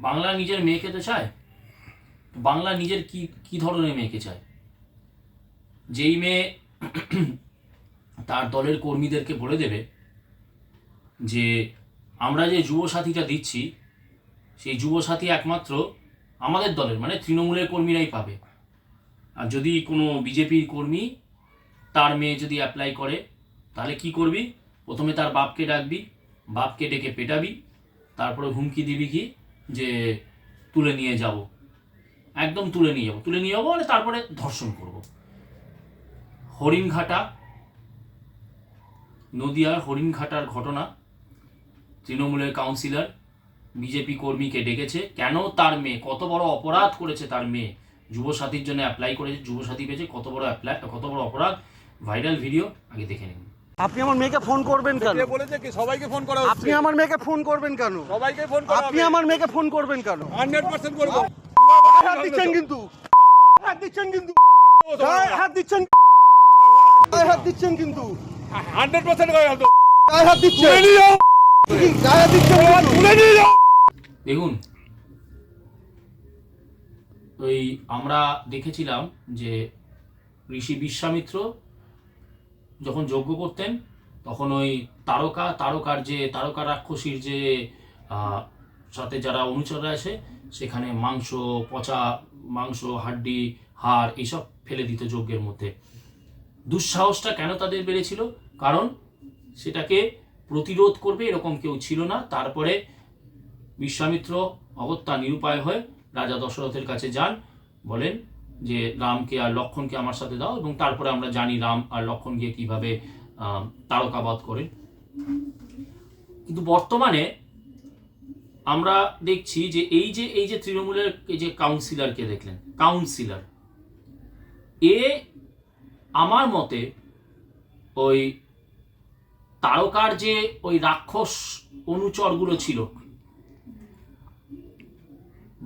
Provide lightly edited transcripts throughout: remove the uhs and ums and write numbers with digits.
বাংলা নিজের মেয়েকে তো চায়। বাংলা নিজের কি কি ধরনের মেয়েকে চায়? যেই মেয়ে তার দলের কর্মীদেরকে বলে দেবে যে আমরা যে যুবসাথীটা দিচ্ছি সেই যুবসাথী একমাত্র আমাদের দলের মানে তৃণমূলের কর্মীরাই পাবে, আর যদি কোনো বিজেপির কর্মী তার মেয়ে যদি অ্যাপ্লাই করে তাহলে কি করবি? প্রথমে তার বাপকে ডাকবি, বাপকে ডেকে পেটাবি, তারপরে হুমকি দিবি কি যে তুলে নিয়ে যাব, একদম তুলে নিয়ে যাবো মানে তারপরে ধর্ষণ করব। হরিণঘাটা, নদিয়ার হরিণঘাটার ঘটনা, তৃণমূলের কাউন্সিলর বিজেপি কর্মীকে ডেকেছে, কেন তার মেয়ে কত বড় অপরাধ করেছে, তার মেয়ে যুবসাথীর জন্য অ্যাপ্লাই করেছে, যুবসাথী পেয়েছে, কত বড় অপরাধ, ভাইরাল ভিডিও, আগে দেখে নিন। আপনি আমার মেয়েকে ফোন করবেন কেন? কে বলেছে কি সবাইকে ফোন করা হচ্ছে? আপনি আমার মেয়েকে ফোন করবেন কেন? সবাইকে ফোন করা আপনি আমার মেয়েকে ফোন করবেন কেন? 100% করব। হাত দিচ্ছেন কিন্তু, হাত দিচ্ছেন কিন্তু, হাত দিচ্ছেন, হাত দিচ্ছেন কিন্তু 100% করে হতো। হাত দিচ্ছেন, তুলে নিয়ে যাও, হাত দিচ্ছেন, তুলে নিয়ে যাও। দেখুন, ওই আমরা দেখেছিলাম যে ঋষি বিশ্বামিত্র যখন যজ্ঞ করতেন তখন ওই তারকা রাক্ষসীর যে সাথে যারা অনুচররা আছে সেখানে পচা মাংস, হাড্ডি, হাড় এইসব ফেলে দিত যজ্ঞের মধ্যে। দুঃসাহসটা কেন তাদের বেড়েছিল? কারণ সেটাকে প্রতিরোধ করবে এরকম কেউ ছিল না। তারপরে বিশ্বামিত্র অগত্যা নিরুপায় হয়ে রাজা দশরথের কাছে যান, বলেন যে রামকে আর লক্ষ্মণকে আমার সাথে দাও, এবং তারপরে আমরা জানি রাম আর লক্ষ্মণ গিয়ে কিভাবে তারকাবধ করেন। কিন্তু বর্তমানে আমরা দেখছি যে এই যে তৃণমূলের এই যে কাউন্সিলরকে দেখলেন, কাউন্সিলর এ আমার মতে ওই তারকার যে ওই রাক্ষস অনুচরগুলো ছিল,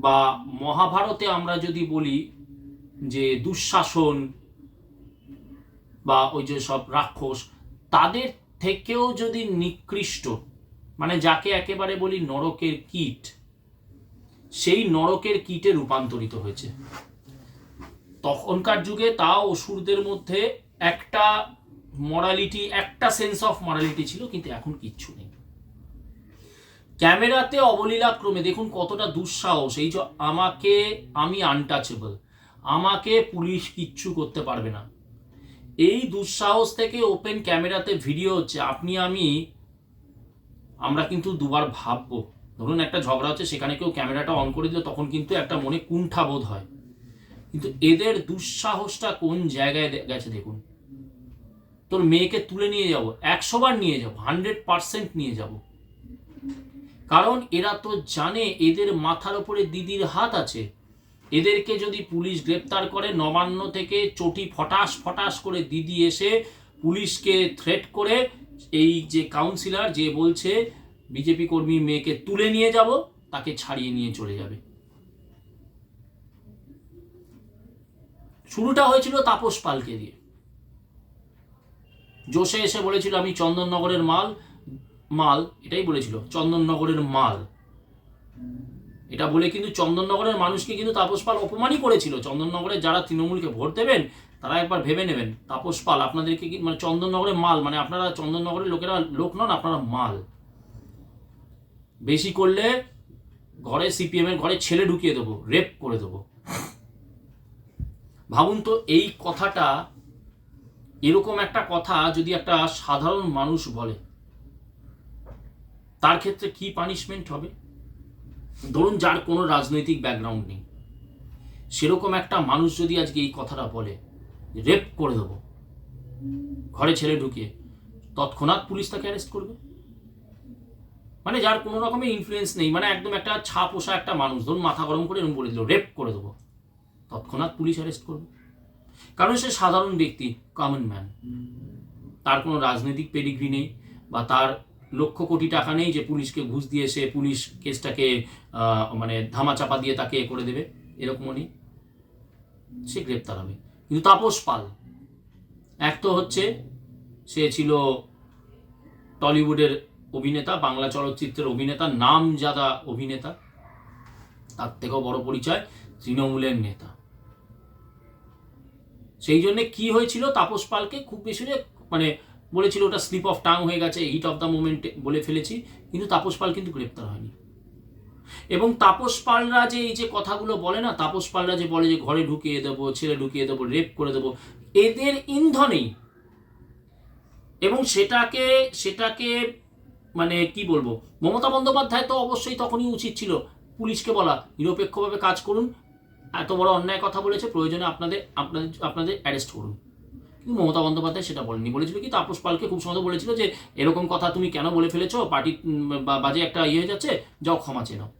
বা মহাভারতে আমরা যদি বলি যে দুঃশাসন বা ওই যে সব রাক্ষস, তাদের থেকেও যদি নিকৃষ্ট, মানে যাকে একেবারে বলি নরকের কীট, সেই নরকের কীটে রূপান্তরিত হয়েছে। তখনকার যুগে তাও অসুরদের মধ্যে একটা মরালিটি, একটা সেন্স অফ মরালিটি ছিল, কিন্তু এখন কিচ্ছু নেই। ক্যামেরাতে অবলীলাক্রমে দেখুন কতটা দুঃসাহস, এই যে আমি আনটাচেবল, আমাকে পুলিশ কিচ্ছু করতে পারবে না, এই দুঃসাহস থেকে ওপেন ক্যামেরাতে ভিডিও হচ্ছে। আমরা কিন্তু দুবার ভাববো, ধরুন একটা ঝগড়া হচ্ছে, সেখানে কেউ ক্যামেরাটা অন করে দিল, তখন কিন্তু একটা মনে কুণ্ঠা বোধ হয়, কিন্তু এদের দুঃসাহসটা কোন জায়গায় গেছে দেখুন। তোর মেয়েকে তুলে নিয়ে যাব, 100 বার নিয়ে যাব, 100% নিয়ে যাব, কারণ এরা তো জানে এদের মাথার উপরে দিদির হাত আছে। এদেরকে যদি পুলিশ গ্রেপ্তার করে, নবান্ন থেকে চটি ফটাস ফটাস করে দিদি এসে পুলিশকে থ্রেট করে, এই যে কাউন্সিলর যে বলছে বিজেপি কর্মী মেয়েকে তুলে নিয়ে যাব, তাকে ছাড়িয়ে নিয়ে চলে যাবে। শুরুটা হয়েছিল তাপস পালকে দিয়ে। জোশে এসে বলেছিল আমি চন্দননগরের মাল, এটাই বলেছিল, চন্দননগরের মাল, এটা বলে কিন্তু চন্দননগরের মানুষকে কিন্তু তাপস পাল অপমানই করেছিল। চন্দননগরে যারা তৃণমূলকে ভোট দেবেন তারা একবার ভেবে নেবেন, তাপস পাল আপনাদেরকে মানে চন্দননগরের মাল, মানে আপনারা চন্দননগরের লোক নন, আপনারা মাল। বেশি করলে ঘরে সিপিএম এর ঘরে ছেলে ঢুকিয়ে দেবো, রেপ করে দেবো। ভাবুন তো, এই কথাটা, এরকম একটা কথা যদি একটা সাধারণ মানুষ বলে, তার ক্ষেত্রে কি পানিশমেন্ট হবে? ধরুন যার কোনো রাজনৈতিক ব্যাকগ্রাউন্ড নেই, সেরকম একটা মানুষ যদি আজকে এই কথাটা বলে, রেপ করে দেবো ঘরে ছেলে ঢুকিয়ে, তৎক্ষণাৎ পুলিশ তাকে অ্যারেস্ট করবে। মানে যার কোনো রকমের ইনফ্লুয়েন্স নেই, মানে একদম একটা ছাপোষা একটা মানুষ, ধরুন মাথা গরম করে এরকম বলে দিল রেপ করে দেবো, তৎক্ষণাৎ পুলিশ অ্যারেস্ট করবে, কারণ সে সাধারণ ব্যক্তি, কমন ম্যান, তার কোনো রাজনৈতিক পেডিগ্রি নেই, বা তার লক্ষ কোটি টাকা নেই যে পুলিশকে ঘুষ দিয়ে সে পুলিশ কেসটাকে মানে ধামাচাপা দিয়ে তাকে করে দেবে, এরকমও নেই, সে গ্রেপ্তার হবে। কিন্তু তাপস পাল এক তো হচ্ছে সে ছিল টলিউডের অভিনেতা, বাংলা চলচ্চিত্রের অভিনেতা, নামজাদা অভিনেতা, তার থেকেও বড় পরিচয় তৃণমূলের নেতা। সেই জন্য কি হয়েছিল, তাপস পালকে খুব বেশি মানে বলেছিল ওটা স্লিপ অফ টাং হয়ে গেছে, হিট অফ দ্য মোমেন্ট বলে ফেলেছি, কিন্তু তাপস পাল কিন্তু গ্রেপ্তার হয়নি। এবং তাপস পালরা যে এই যে কথাগুলো বলে না, তাপস পালরা যে বলে যে ঘরে ঢুকিয়ে দেবো, ছেলে ঢুকিয়ে দেবো, রেপ করে দেবো, এদের ইন্ধনেই। এবং সেটাকে মানে কি বলবো, মমতা বন্দ্যোপাধ্যায় তো অবশ্যই তখনই উচিত ছিল পুলিশকে বলা নিরপেক্ষভাবে কাজ করুন, এত বড় অন্যায় কথা বলেছে, প্রয়োজনে আপনাদের অ্যারেস্ট করুন। কিন্তু মমতা বন্দ্যোপাধ্যায় সেটা বলেনি, বলেছিল কি তাপস পালকে খুব সহজে বলেছিল যে এরকম কথা তুমি কেন বলে ফেলেছো, পার্টি বাজে একটা ইয়ে হয়ে যাচ্ছে, যাও ক্ষমা চেয়ে নাও।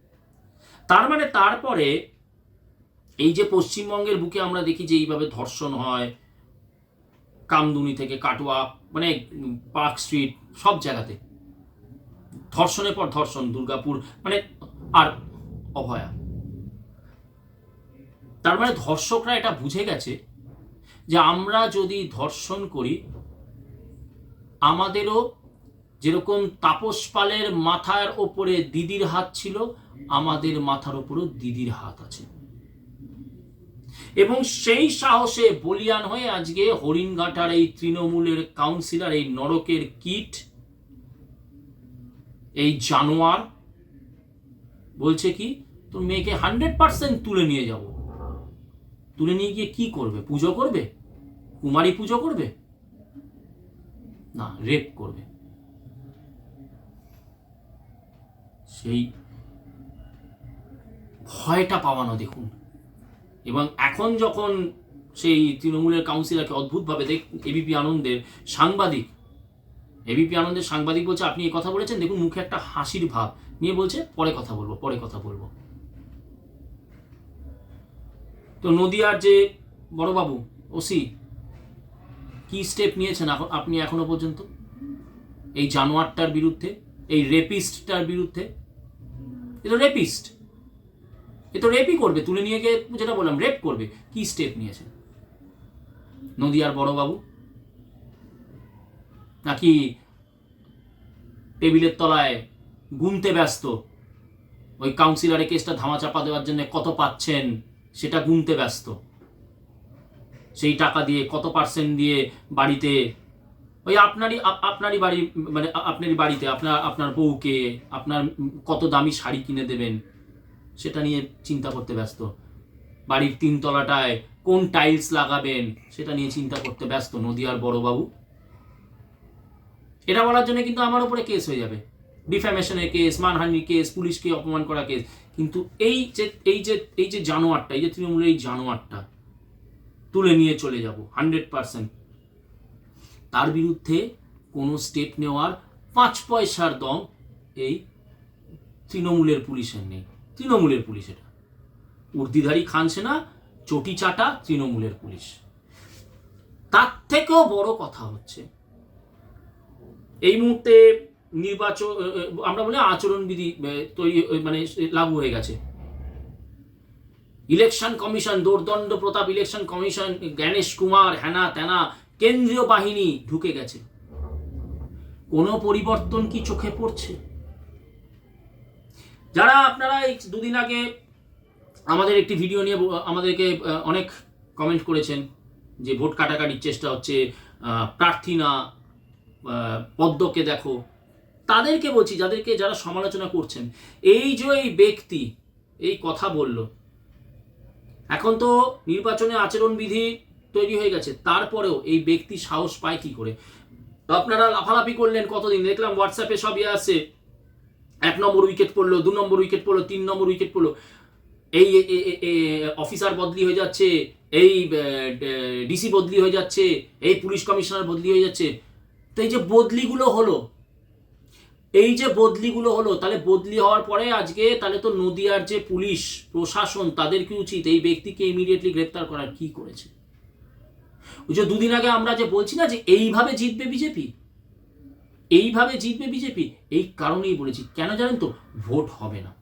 তার মানে তারপরে এই যে পশ্চিমবঙ্গের বুকে আমরা দেখি যে এইভাবে ধর্ষণ হয়, কামদুনি থেকে কাটোয়া, মানে পার্ক স্ট্রিট, সব জায়গাতে ধর্ষণের পর ধর্ষণ, দুর্গাপুর, মানে আর অভয়া। তার মানে ধর্ষকরা এটা বুঝে গেছে যে আমরা যদি ধর্ষণ করি, আমাদেরও যেরকম তাপস পালের মাথার ওপরে দিদির হাত ছিল, আমাদের মাথার ওপরও দিদির হাত আছে। এবং সেই সাহসে বলিয়ান হয়ে আজকে হরিণঘাটার এই তৃণমূলের কাউন্সিলর, এই নরকের কীট, এই জানোয়ার বলছে কি তোর মেয়েকে 100% তুলে নিয়ে যাব। তুলে নিয়ে গিয়ে কি করবে? পুজো করবে? কুমারী পুজো করবে? না, রেপ করবে। সেই ভয়টা পাওয়ানো দেখুন। এবং এখন যখন সেই তৃণমূলের কাউন্সিলরকে অদ্ভুতভাবে এবিপি আনন্দের সাংবাদিক বলছে আপনি এই কথা বলেছেন, দেখুন মুখে একটা হাসির ভাব নিয়ে বলছে পরে কথা বলবো। তো নদিয়ার যে বড়বাবু ওসি কি স্টেপ নিয়েছেন আপনি এখনো পর্যন্ত এই জানোয়ারটার বিরুদ্ধে, এই রেপিস্টটার বিরুদ্ধে? এ তো রেপই করবে, তুলে নিয়ে গিয়ে যেটা বললাম রেপ করবে। কি স্টেপ নিয়েছেন নদিয়ার বড়বাবু? নাকি টেবিলের তলায় গুনতে ব্যস্ত, ওই কাউন্সিলরের কেসটা ধামাচাপা দেওয়ার জন্য কত পাচ্ছেন সেটা গুনতে ব্যস্ত, সেই টাকা দিয়ে কত % দিয়ে বাড়িতে, ওই আপনারই বাড়ি, মানে আপনারই বাড়িতে আপনার বউকে আপনার কত দামি শাড়ি কিনে দেবেন সেটা নিয়ে চিন্তা করতে ব্যস্ত, বাড়ির 3 তলাটায় কোন টাইলস লাগাবেন সেটা নিয়ে চিন্তা করতে ব্যস্ত নদিয়ার বড়বাবু। এটা বলার জন্য কিন্তু আমার উপরে কেস হয়ে যাবে, ডিফ্যামেশনের কেস, মানহানির কেস, পুলিশকে অপমান করা কেস। কিন্তু এই যে জানোয়ারটা, এই যে তৃণমূলের এই জানোয়ারটা তুলে নিয়ে চলে যাব 100%, তার বিরুদ্ধে কোনো স্টেপ নেওয়ার 5 পয়সার দম এই তৃণমূলের পুলিশের নেই। তৃণমূলের পুলিশ এটা উর্দিধারী খানসেনা, চটি চাটা তৃণমূলের পুলিশ। তার থেকেও বড় কথা হচ্ছে এই মুহূর্তে নির্বাচন, আমরা বলি আচরণবিধি তৈরি, মানে লাগু হয়ে গেছে। ইলেকশন কমিশন, দোর্দণ্ড প্রতাপ ইলেকশন কমিশন, জ্ঞানেশ কুমার, হ্যানা ত্যানা কেন্দ্রীয় বাহিনী ঢুকে গেছে। কোনো পরিবর্তন কি চোখে পড়ছে? যারা আপনারা এই 2 দিন আগে আমাদের একটি ভিডিও নিয়ে আমাদেরকে অনেক কমেন্ট করেছেন যে ভোট কাটাকাটির চেষ্টা হচ্ছে, প্রার্থী না পদ্মকে দেখো, তাদেরকে বলছি, যারা সমালোচনা করছেন, এই যে এই ব্যক্তি এই কথা বলল, এখন তো নির্বাচনে আচরণবিধি তৈরি হয়ে গেছে, তারপরেও এই ব্যক্তি সাহস পায় কি করে? আপনারা লাফালাফি করলেন কতদিন, দেখলাম হোয়াটসঅ্যাপে সব আছে, 1 নম্বর উইকেট পড়লো, 2 নম্বর উইকেট পড়লো, 3 নম্বর উইকেট পড়লো, এই অফিসার বদলি হয়ে যাচ্ছে, এই ডিসি বদলি হয়ে যাচ্ছে, এই পুলিশ কমিশনার বদলি হয়ে যাচ্ছে। তো এই যে বদলিগুলো হলো, তাহলে বদলি হওয়ার পরে আজকে তাহলে তো নদিয়ার যে পুলিশ প্রশাসন তাদের কি উচিত এই ব্যক্তিকে ইমিডিয়েটলি গ্রেপ্তার করার? কি করেছে? ওই যে 2 দিন আগে আমরা যে বলছি না যে এইভাবে জিতবে বিজেপি, এই কারণেই বলেছি। কেন জানেন তো? ভোট হবে না।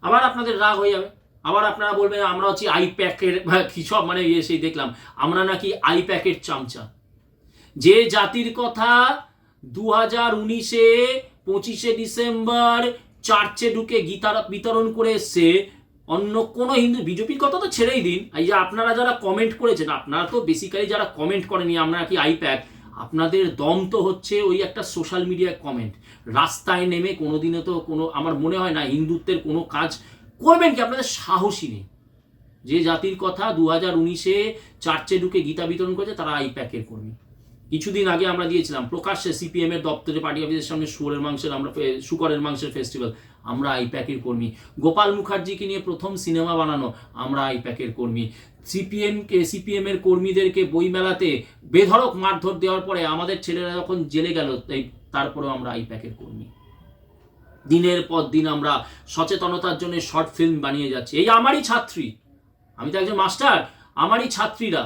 আবার আপনাদের রাগ হয়ে যাবে, আবার আপনারা বলবেন আমরা হচ্ছি আইপ্যাকের কি সব, মানে সেই দেখলাম আমরা নাকি আইপ্যাকের চামচা। যে জাতির কথা 2019-এ 25শে ডিসেম্বর চার্চে ঢুকে গীতা বিতরণ করে এসছে, অন্য কোনো হিন্দু, বিজেপির কথা তো ছেড়েই দিন, এই যে আপনারা যারা কমেন্ট করেছেন, আপনারা তো বেসিক্যালি যারা কমেন্ট করেনি আমরা কি আইপ্যাক, আপনাদের দম তো হচ্ছে ওই একটা সোশ্যাল মিডিয়ায় কমেন্ট। রাস্তায় নেমে কোনোদিনও তো কোনো, আমার মনে হয় না হিন্দুত্বের কোনো কাজ করবেন কি, আপনাদের সাহসী নেই। যে জাতির কথা 2019-এ চার্চে ঢুকে গীতা বিতরণ করেছে তারা আইপ্যাকের কর্মী। কিছুদিন আগে আমরা দিয়েছিলাম প্রকাশ্যে সিপিএম এর দপ্তরে পার্টি অফিসের সামনে শুকরের মাংসের ফেস্টিভ্যাল, আমরা আইপ্যাকের কর্মী। গোপাল মুখার্জিকে নিয়ে প্রথম সিনেমা বানানো, আমরা আইপ্যাকের কর্মী। সিপিএম এর কর্মীদেরকে বইমেলাতে বেধড়ক মারধর দেওয়ার পরে আমাদের ছেলেরা যখন জেলে গেল, তারপরেও আমরা আইপ্যাকের কর্মী। দিনের পর দিন আমরা সচেতনতার জন্য শর্ট ফিল্ম বানিয়ে যাচ্ছি। এই আমারই ছাত্রী, আমি তো একজন মাস্টার, আমারই ছাত্রীরা,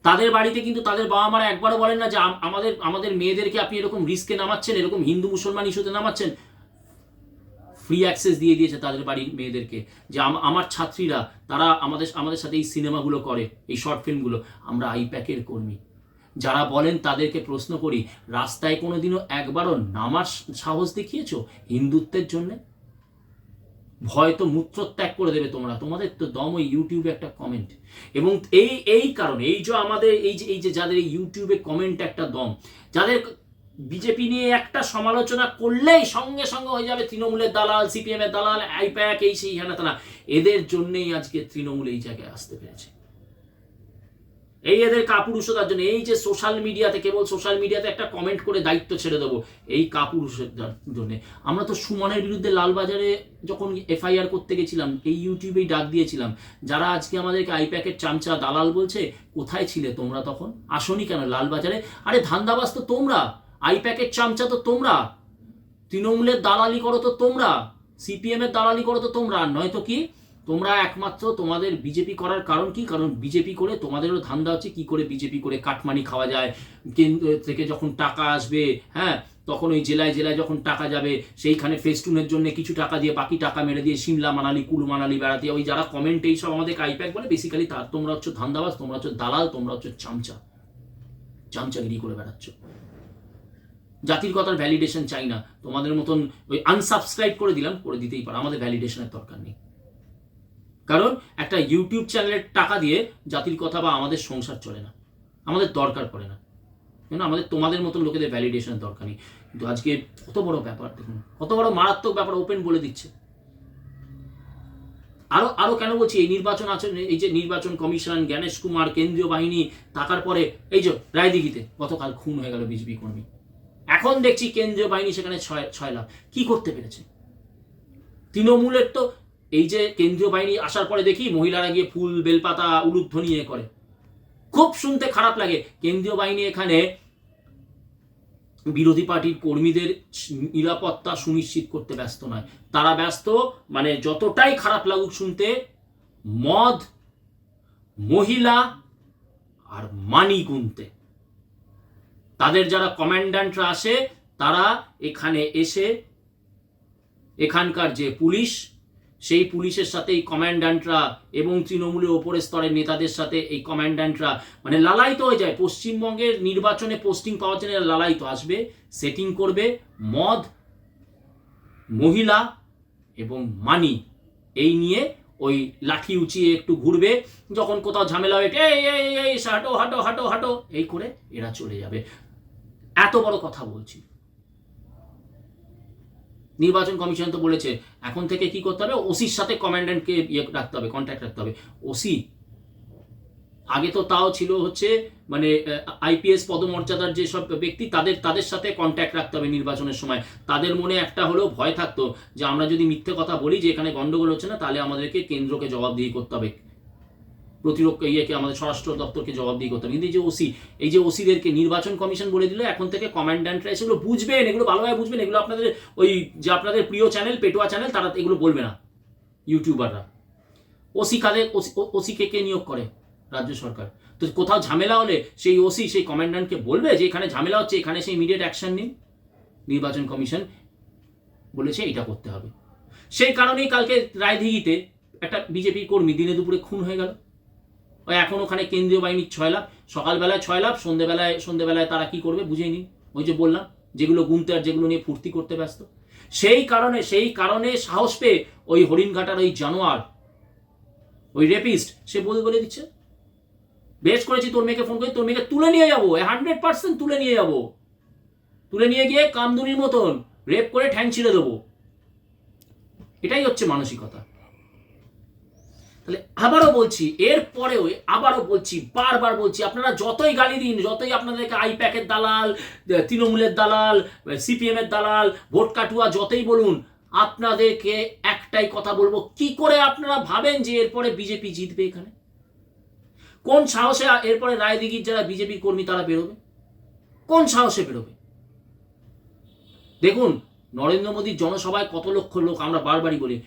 তাদের বাড়িতে কিন্তু তাদের বাবা মারা একবারও বলেন না যে আমাদের মেয়েদেরকে আপনি এরকম রিস্কে নামাচ্ছেন, এরকম হিন্দু মুসলমান ইস্যুতে নামাচ্ছেন। ফ্রি অ্যাক্সেস দিয়ে দিয়েছে তাদের বাড়ির মেয়েদেরকে, যে আমার ছাত্রীরা তারা আমাদের সাথে এই সিনেমাগুলো করে, এই শর্ট ফিল্মগুলো। আমরা আইপ্যাকের কর্মী। যারা বলেন তাদেরকে প্রশ্ন করি, রাস্তায় কোনোদিনও একবারও নামার সাহস দেখিয়েছো হিন্দুত্বের জন্যে? ভয় তো মূত্রত্যাগ করে দেবে তোমরা, তোমাদের তো দম ওই ইউটিউবে একটা কমেন্ট। এবং এই কারণে এই যে আমাদের এই যে যাদের এই ইউটিউবে কমেন্ট একটা দম, যাদের বিজেপি নিয়ে একটা সমালোচনা করলেই সঙ্গে সঙ্গে হয়ে যাবে তৃণমূলের দালাল, সিপিএম এর দালাল, আইপ্যাক, এই সেই হেনাতেনা, এদের জন্যই আজকে তৃণমূল এই জায়গায় আসতে পেরেছে। এই এদের কাপুরুষতার জন্য, এই যে সোশ্যাল মিডিয়াতে, কেবল সোশ্যাল মিডিয়াতে একটা কমেন্ট করে দায়িত্ব ছেড়ে দেবো, এই কাপুরুষতার জন্য। আমরা তো সুমনের বিরুদ্ধে লালবাজারে যখন এফআইআর করতে গেছিলাম, এই ইউটিউবেই ডাক দিয়েছিলাম। যারা আজকে আমাদেরকে আইপ্যাকের চামচা দালাল বলছে, কোথায় ছিলে তোমরা তখন? আসনি কেন লালবাজারে? আরে ধান্দাবাজ তো তোমরা, আইপ্যাকের চামচা তো তোমরা, তৃণমূলের দালালি করো তো তোমরা, সিপিএম এর দালালি করো তো তোমরা, নয়তো কি? তোমরা একমাত্র তোমাদের বিজেপি করার কারণ কি? কারণ বিজেপি করে তোমাদেরও ধান্দা হচ্ছে কি করে বিজেপি করে কাটমানি খাওয়া যায়, কেন্দ্র থেকে যখন টাকা আসবে, হ্যাঁ, তখন ওই জেলায় জেলায় যখন টাকা যাবে, সেইখানে ফেস্টুনের জন্য কিছু টাকা দিয়ে বাকি টাকা মেরে দিয়ে সিমলা মানালি কুলু মানালি বেড়াতে। ওই যারা কমেন্ট এই সব আমাদের আইপ্যাক বলে, বেসিক্যালি তার তোমরা হচ্ছে ধান্দাবাজ, তোমরা হচ্ছে দালাল, তোমরা হচ্ছে চামচাগিরি করে বেড়াচ্ছ। জাতির কথার ভ্যালিডেশন চাই না, তোমাদের মতন ওই আনসাবস্ক্রাইব করে দিলাম, করে দিতেই পারো, আমাদের ভ্যালিডেশনের দরকার নেই। কারণ একটা ইউটিউব চ্যানেলের টাকা দিয়ে জাতির কথা বা আমাদের সংসার চলে না, আমাদের দরকার পড়ে না, কেন আমাদের তোমাদের মতন লোকেদের ভ্যালিডেশনের দরকার নেই। কিন্তু আজকে কত বড় ব্যাপার দেখুন, কত বড় মারাত্মক ব্যাপার ওপেন বলে দিচ্ছে। আরো কেন বলছি, এই নির্বাচন আছে, এই যে নির্বাচন কমিশন, জ্ঞানেশ কুমার, কেন্দ্রীয় বাহিনী থাকার পরে এই যে রায়দিঘিতে গতকাল খুন হয়ে গেল বিজেপি কর্মী, এখন দেখছি কেন্দ্রীয় বাহিনী সেখানে 6 লাখ। কি করতে পেরেছে তৃণমূলের? তো এই যে কেন্দ্রীয় বাহিনী আসার পরে দেখি মহিলারা গিয়ে ফুল বেলপাতা উলুধ্বনি করে, খুব শুনতে খারাপ লাগে। কেন্দ্রীয় বাহিনী এখানে বিরোধী পার্টির কর্মীদের নিরাপত্তা সুনিশ্চিত করতে ব্যস্ত নয়, তারা ব্যস্ত, মানে যতটাই খারাপ লাগুক শুনতে, মদ, মহিলা আর মানি গুনতে। তাদের যারা কমান্ড্যান্টরা আসে, তারা এখানে এসে এখানকার যে পুলিশ, সেই পুলিশের সাথে এই কমান্ড্যান্টরা এবং তৃণমূলের ওপরের স্তরের নেতাদের সাথে এই কমান্ড্যান্টরা মানে লালায়িত হয়ে যায়। পশ্চিমবঙ্গের নির্বাচনে পোস্টিং পাওয়ার জন্য লালায়িত, আসবে, সেটিং করবে, মদ, মহিলা এবং মানি এই নিয়ে ওই লাঠি উঁচিয়ে একটু ঘুরবে, যখন কোথাও ঝামেলা হয়ে এই হাঁটো হাঁটো হাঁটো হাঁটো এই করে এরা চলে যাবে। এত বড় কথা বলছি। নির্বাচন কমিশন তো বলেছে এখন থেকে কি করতে হবে, ওসির সাথে কমান্ড্যান্টকে রাখতে হবে, কন্ট্যাক্ট রাখতে হবে। ওসি আগে তো তাও ছিল হচ্ছে মানে আইপিএস পদমর্যাদার যে সব ব্যক্তি, তাদের সাথে কন্ট্যাক্ট রাখতে হবে নির্বাচনের সময়। তাদের মনে একটা হলেও ভয় থাকতো যে আমরা যদি মিথ্যে কথা বলি যে এখানে গন্ডগোল হচ্ছে না, তাহলে আমাদেরকে কেন্দ্রকে জবাবদিহি করতে হবে, প্রতিরক্ষা আমাদের স্বরাষ্ট্র দপ্তরকে জবাবদিহি করতে হবে। কিন্তু এই যে ওসিদেরকে নির্বাচন কমিশন বলে দিল, এখন থেকে কমান্ড্যান্টরা এগুলো বুঝবেন, এগুলো ভালোভাবে বুঝবেন, এগুলো আপনাদের ওই যে আপনাদের প্রিয় চ্যানেল পেটুয়া চ্যানেল তারা এগুলো বলবে না, ইউটিউবাররা। ওসিকে কে নিয়োগ করে? রাজ্য সরকার। তো কোথাও ঝামেলা হলে সেই ওসি সেই কমান্ড্যান্টকে বলবে যে এখানে ঝামেলা হচ্ছে, এখানে সেই ইমিডিয়েট অ্যাকশন নিন। নির্বাচন কমিশন বলেছে এটা করতে হবে। সেই কারণেই কালকে রায়দিঘিতে একটা বিজেপি কর্মী দিনে দুপুরে খুন হয়ে গেল। ওই এখন ওখানে কেন্দ্রীয় বাহিনীর 6 লাখ, সকালবেলায় 6 লাখ, সন্ধ্যেবেলায় তারা কি করবে বুঝেই নিন। ওই যে বললাম, যেগুলো গুনতে আর যেগুলো নিয়ে ফুর্তি করতে ব্যস্ত। সেই কারণে সাহস পেয়ে ওই হরিণঘাটার ওই জানোয়ার, ওই রেপিস্ট, সে বলে দিচ্ছে বেশ করেছি তোর মেয়েকে ফোন করে, তোর মেয়েকে তুলে নিয়ে যাবো, 100% তুলে নিয়ে যাবো, তুলে নিয়ে গিয়ে কামদুনির মতন রেপ করে ঠ্যাং ছিঁড়ে দেবো। এটাই হচ্ছে মানসিকতা। তাহলে আবারও বলছি, এরপরেও আবারও বলছি, বারবার বলছি, আপনারা যতই গালি দিন, যতই আপনাদেরকে আইপ্যাকের দালাল, তৃণমূলের দালাল, সিপিএম এর দালাল, ভোট কাটুয়া যতই বলুন, আপনাদেরকে একটাই কথা বলবো, কি করে আপনারা ভাবেন যে এরপরে বিজেপি জিতবে? এখানে কোন সাহসে এরপরে রায়দিঘির যারা বিজেপি কর্মী তারা বেরোবে? কোন সাহসে বেরোবে? দেখুন নরেন্দ্র মোদীর জনসভায় কত লক্ষ লোক, আমরা বারবারই বলি,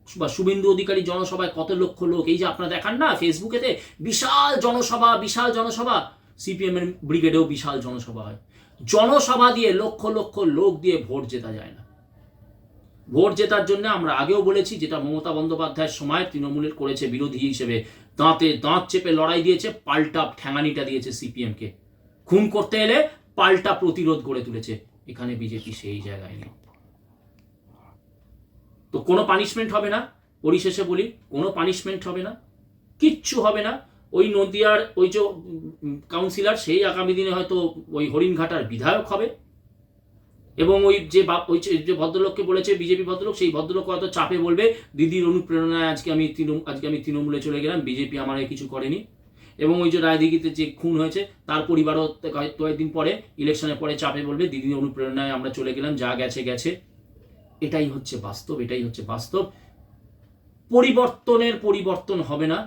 বা শুভেন্দু অধিকারী জনসভায় কত লক্ষ লোক, এই যে আপনারা দেখান না ফেসবুকেতে, বিশাল জনসভা, সিপিএম এর ব্রিগেডেও বিশাল জনসভা হয়। জনসভা দিয়ে লক্ষ লক্ষ লোক দিয়ে ভোট জেতা যায় না। ভোট জেতার জন্য আমরা আগেও বলেছি, যেটা মমতা বন্দ্যোপাধ্যায়ের সময় তৃণমূলের করেছে বিরোধী হিসেবে, দাঁতে দাঁত চেপে লড়াই দিয়েছে, পাল্টা ঠ্যাঙানিটা দিয়েছে সিপিএম কে, খুন করতে এলে পাল্টা প্রতিরোধ গড়ে তুলেছে। এখানে বিজেপি সেই জায়গায় নেই। তো কোনো পানিশমেন্ট হবে না, পরিশেষে বলি, কোনো পানিশমেন্ট হবে না, কিচ্ছু হবে না। ওই নদিয়ার ওই যে কাউন্সিলর, সেই আগামী দিনে হয়তো ওই হরিণঘাটার বিধায়ক হবে, এবং ওই যে ভদ্রলোককে বলেছে বিজেপি ভদ্রলোক, সেই ভদ্রলোক হয়তো চাপে বলবে দিদির অনুপ্রেরণায় আজকে আমি তৃণমূলে চলে গেলাম, বিজেপি আমার কিছু করেনি। এবং ওই যে রায়দিঘিতে যে খুন হয়েছে তার পরিবারও কয়েকদিন পরে ইলেকশনের পরে চাপে বলবে দিদির অনুপ্রেরণায় আমরা চলে গেলাম, যা গেছে গেছে। এটাই হচ্ছে বাস্তব। পরিবর্তন হবে না।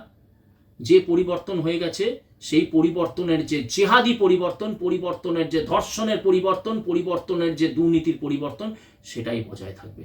যে পরিবর্তন হয়ে গেছে সেই পরিবর্তনের যে জেহাদি পরিবর্তনের যে ধর্ষণের পরিবর্তনের যে দুর্নীতির পরিবর্তন, সেটাই বজায় থাকবে।